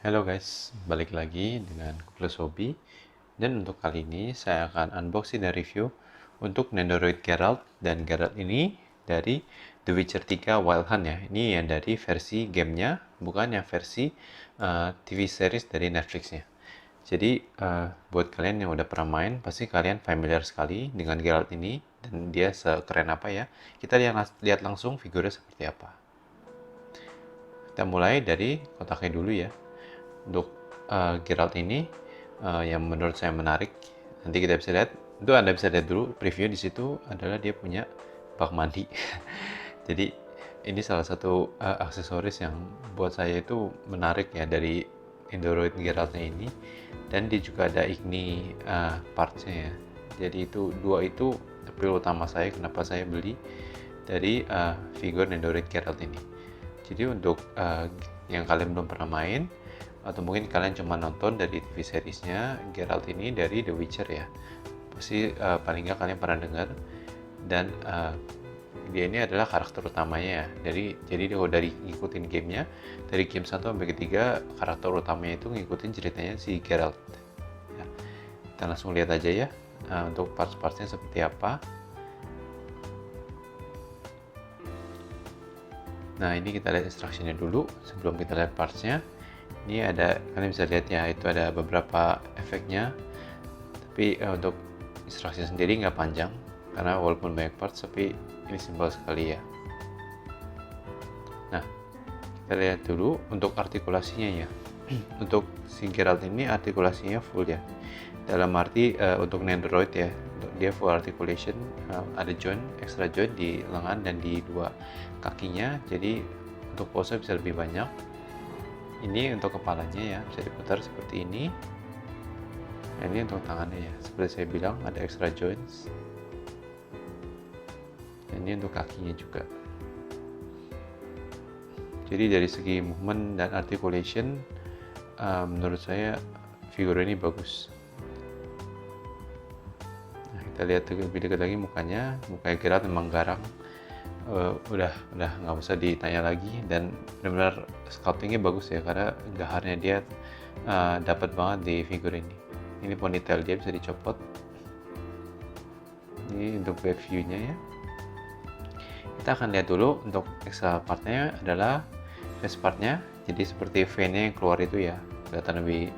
Halo guys, balik lagi dengan Kuplus Hobby. Dan untuk kali ini saya akan unboxing dan review untuk Nendoroid Geralt. Dan Geralt ini dari The Witcher 3 Wild Hunt ya. Ini yang dari versi gamenya, bukan yang versi TV series dari Netflixnya. Jadi buat kalian yang udah pernah main, pasti kalian familiar sekali dengan Geralt ini. Dan dia sekeren apa ya. Kita lihat langsung figurnya seperti apa. Kita mulai dari kotaknya dulu ya. Untuk Geralt ini yang menurut saya menarik, nanti kita bisa lihat. Itu Anda bisa lihat dulu preview di situ adalah dia punya bak mandi. Jadi ini salah satu aksesoris yang buat saya itu menarik ya dari Nendoroid Geraltnya ini. Dan dia juga ada Igni partsnya ya. Jadi itu dua itu appeal utama saya kenapa saya beli dari figur Nendoroid Geralt ini. Jadi untuk yang kalian belum pernah main, atau mungkin kalian cuma nonton dari TV seriesnya Geralt ini dari The Witcher ya, pasti paling nggak kalian pernah dengar. Dan dia ini adalah karakter utamanya ya. Jadi kalau dari ngikutin gamenya, dari game 1 sampai ketiga, karakter utamanya itu ngikutin ceritanya si Geralt ya. Kita langsung lihat aja ya untuk parts-partsnya seperti apa. Nah, ini kita lihat instructionnya dulu sebelum kita lihat partsnya. Ini ada, kalian bisa lihat ya, itu ada beberapa efeknya. Tapi untuk instruksi sendiri nggak panjang, karena walaupun banyak parts, tapi ini simpel sekali ya. Nah, kita lihat dulu untuk artikulasinya ya. Untuk si Geralt ini artikulasinya full ya. Dalam arti untuk Nendoroid ya, dia full articulation, ada joint, extra joint di lengan dan di dua kakinya, jadi untuk pose bisa lebih banyak. Ini untuk kepalanya ya, bisa diputar seperti ini. Nah, ini untuk tangannya ya, seperti saya bilang ada extra joints. Dan ini untuk kakinya juga. Jadi dari segi movement dan articulation, menurut saya figur ini bagus. Kita lihat lebih dekat lagi mukanya Geralt memang garang, udah nggak usah ditanya lagi. Dan benar-benar sculptingnya bagus ya, karena gaharnya dia dapat banget di figur ini. Ini ponytail dia bisa dicopot. Ini untuk back view-nya ya. Kita akan lihat dulu untuk extra partnya adalah face partnya. Jadi seperti V-nya yang keluar itu ya, kelihatan lebih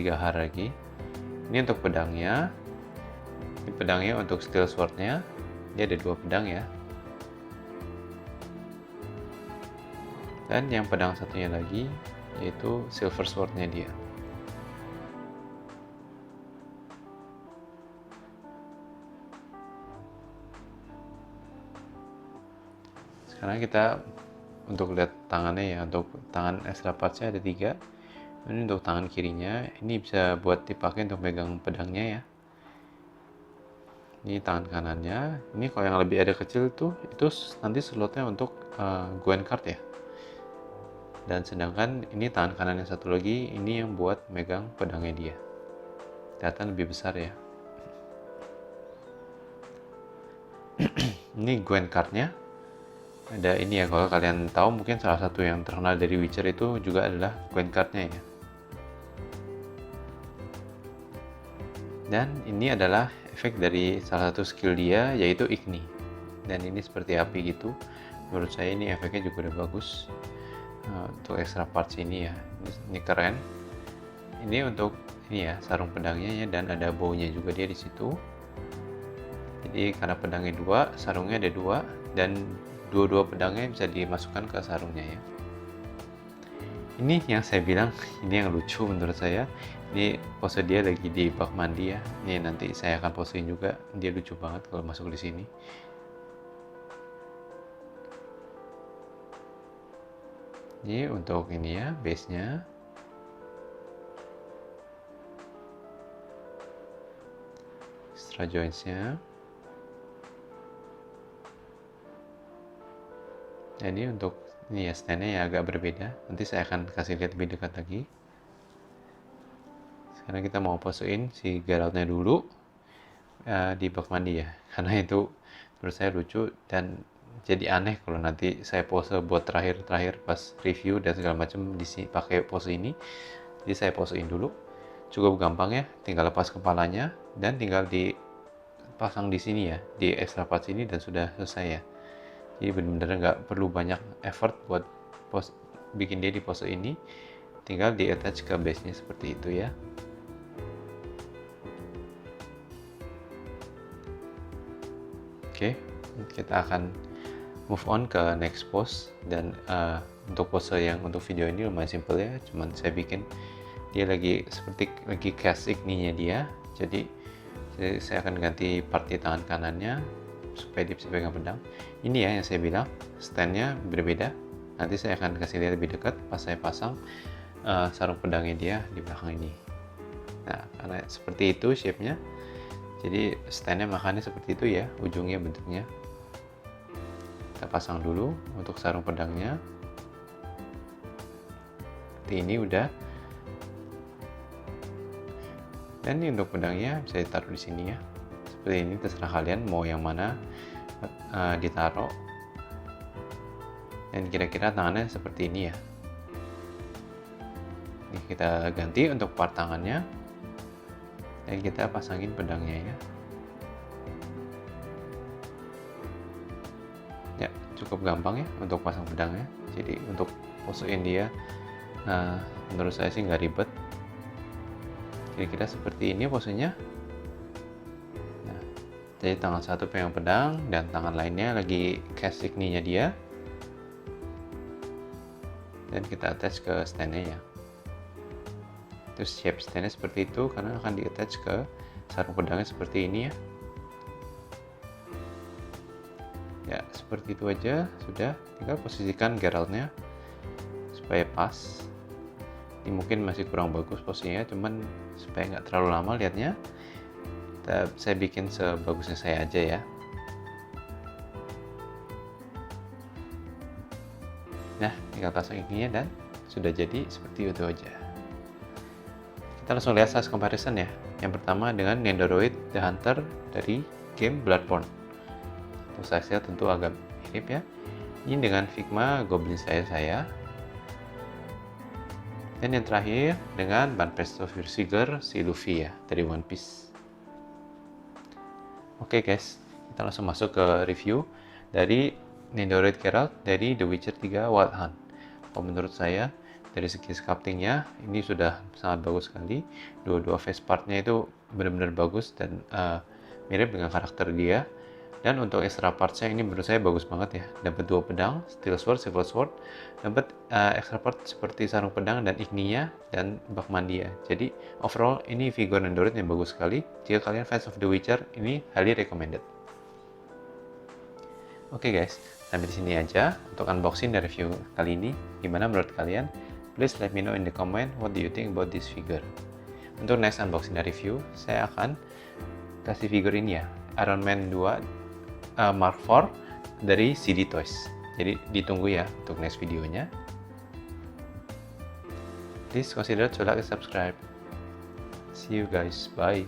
gahar lagi. Ini untuk pedangnya. Ini pedangnya untuk steel sword-nya, dia ada dua pedang ya. Dan yang pedang satunya lagi yaitu silver sword-nya dia. Sekarang kita untuk lihat tangannya ya. Untuk tangan extra parts-nya ada 3. Ini untuk tangan kirinya, ini bisa buat dipakai untuk pegang pedangnya ya. Ini tangan kanannya, ini kalau yang lebih ada kecil tuh, itu nanti slotnya untuk Gwen card ya. Dan sedangkan ini tangan kanan yang satu lagi, ini yang buat megang pedangnya dia. Kelihatan lebih besar ya. Ini Gwen cardnya. Ada ini ya, kalau kalian tahu mungkin salah satu yang terkenal dari Witcher itu juga adalah Gwen cardnya ya. Dan ini adalah efek dari salah satu skill dia, yaitu Igni. Dan ini seperti api gitu. Menurut saya ini efeknya juga udah bagus. Untuk extra parts ini ya, ini keren. Ini untuk ini ya, sarung pedangnya ya, dan ada baunya juga dia di situ. Jadi karena pedangnya 2, sarungnya ada 2, dan dua-dua pedangnya bisa dimasukkan ke sarungnya ya. Ini yang saya bilang, ini yang lucu menurut saya. Ini pose dia lagi di bak mandi ya. Ini nanti saya akan posein juga. Dia lucu banget kalau masuk di sini. Ini untuk ini ya, base-nya. Extra joints-nya. Dan ini untuk ini ya, stand-nya ya agak berbeda. Nanti saya akan kasih lihat lebih dekat lagi. Sekarang kita mau posein si Geralt-nya dulu di bak mandi ya, karena itu menurut saya lucu dan jadi aneh kalau nanti saya pose buat terakhir pas review dan segala macam pakai pose ini. Jadi saya posein dulu. Cukup gampang ya, tinggal lepas kepalanya dan tinggal dipasang di sini ya, di extra part sini dan sudah selesai ya. Jadi benar-benar nggak perlu banyak effort buat bikin dia di pose ini, tinggal di attach ke base-nya seperti itu ya. Oke, kita akan move on ke next pose. Dan untuk pose yang untuk video ini lumayan simple ya, cuman saya bikin dia seperti lagi cast igninya dia. Jadi saya akan ganti part di tangan kanannya supaya dia bisa pegang pedang. Ini ya yang saya bilang, standnya berbeda. Nanti saya akan kasih lihat lebih dekat pas saya pasang sarung pedangnya dia di belakang ini. Nah, karena seperti itu shape-nya, jadi standnya makanya seperti itu ya, ujungnya bentuknya. Kita pasang dulu untuk sarung pedangnya. Seperti ini udah. Dan ini untuk pedangnya bisa ditaruh di sini ya. Seperti ini, terserah kalian mau yang mana ditaruh. Dan kira-kira tangannya seperti ini ya. Ini kita ganti untuk part tangannya. Dan kita pasangin pedangnya ya. Ya, cukup gampang ya untuk pasang pedangnya. Jadi untuk posein dia, menurut saya sih nggak ribet. Kira-kira seperti ini posenya. Nah, jadi tangan satu pegang pedang dan tangan lainnya lagi cast igninya dia. Dan kita attach ke standnya ya. Terus shape standnya seperti itu karena akan di attach ke sarung pedangnya seperti ini ya. Ya, seperti itu aja sudah. Tinggal posisikan Geralt-nya supaya pas. Ini mungkin masih kurang bagus posisinya, cuman supaya nggak terlalu lama lihatnya, saya bikin sebagusnya saya aja ya. Nah, tinggal pasang ininya dan sudah jadi seperti itu aja. Kita langsung lihat size comparison ya. Yang pertama dengan Nendoroid the Hunter dari game Bloodborne. Untuk size-nya tentu agak mirip ya. Ini dengan Figma Goblin saya. Dan yang terakhir dengan Banpresto Figure si Luffy ya dari One Piece. Oke guys, kita langsung masuk ke review dari Nendoroid Geralt dari The Witcher 3 Wild Hunt. Menurut saya dari segi sculptingnya ini sudah sangat bagus sekali. Dua face partnya itu benar-benar bagus dan mirip dengan karakter dia. Dan untuk extra partsnya ini menurut saya bagus banget ya. Dapat 2 pedang, steel sword, silver sword. Dapat extra part seperti sarung pedang dan igninya dan bak mandi ya. Jadi overall ini figure Nendoroid yang bagus sekali. Jika kalian fans of The Witcher, ini highly recommended. Oke guys, sampai di sini aja untuk unboxing dan review kali ini. Gimana menurut kalian? Please let me know in the comment what do you think about this figure. Untuk next unboxing dan review, saya akan kasih figure ini ya, Iron Man 2 Mark IV dari CD Toys. Jadi ditunggu ya untuk next videonya. Please consider to like and subscribe. See you guys, bye.